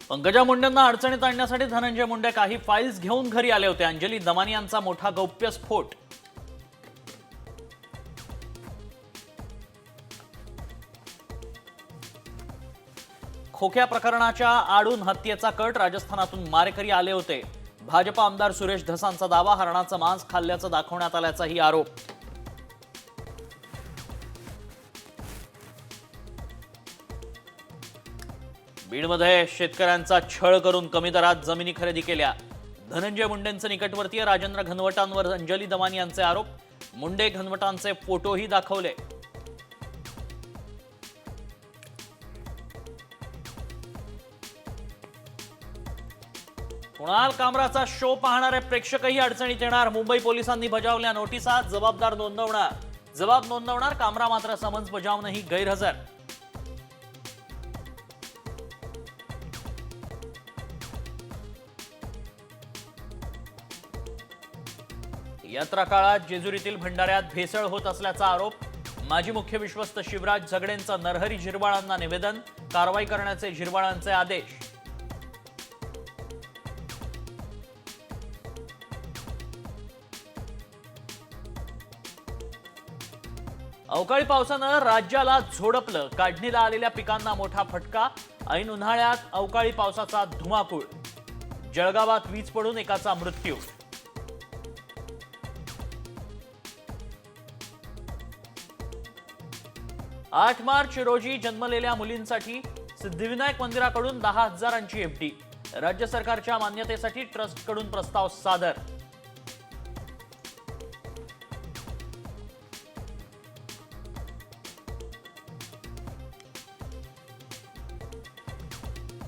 पंकजा मुंडेंना अडचणीत आणण्यासाठी धनंजय मुंडे काही फाईल्स घेऊन घरी आले होते. अंजली दमानी यांचा मोठा गौप्यस्फोट. खोक्या प्रकरणाच्या आडून हत्येचा कट. राजस्थानातून मारेकरी आले होते. भाजप आमदार सुरेश धसांचा दावा. हरणाचं मांस खाल्ल्याचं दाखवण्यात आल्याचाही आरोप. बीडमध्ये शेतकऱ्यांचा छळ करून कमी दरात जमिनी खरेदी केल्या. धनंजय मुंडेंचे निकटवर्तीय राजेंद्र घनवटांवर अंजली दमानी यांचे आरोप. मुंडे घनवटांचे फोटोही दाखवले. कुणाल कामराचा शो पाहणारे प्रेक्षकही अडचणीत येणार. मुंबई पोलिसांनी बजावल्या नोटिसा. जबाबदार नोंदवणार. जबाब नोंदवणार. कामरा मात्र समन्स बजावूनही गैरहजर. यात्रा काळात जेजुरीतील भंडाऱ्यात भेसळ होत असल्याचा आरोप. माजी मुख्य विश्वस्त शिवराज झगडेंचं नरहरी झिरवाळांना निवेदन. कारवाई करण्याचे झिरवाळांचे आदेश. अवकाळी पावसानं राज्याला झोडपलं. काढणीला आलेल्या पिकांना मोठा फटका. ऐन उन्हाळ्यात अवकाळी पावसाचा धुमाकूळ. जळगावात वीज पडून एकाचा मृत्यू. आठ मार्च रोजी जन्मलेल्या मुलींसाठी सिद्धिविनायक मंदिराकडून 10,000ची एफडी. राज्य सरकारच्या मान्यतेसाठी ट्रस्टकडून प्रस्ताव सादर.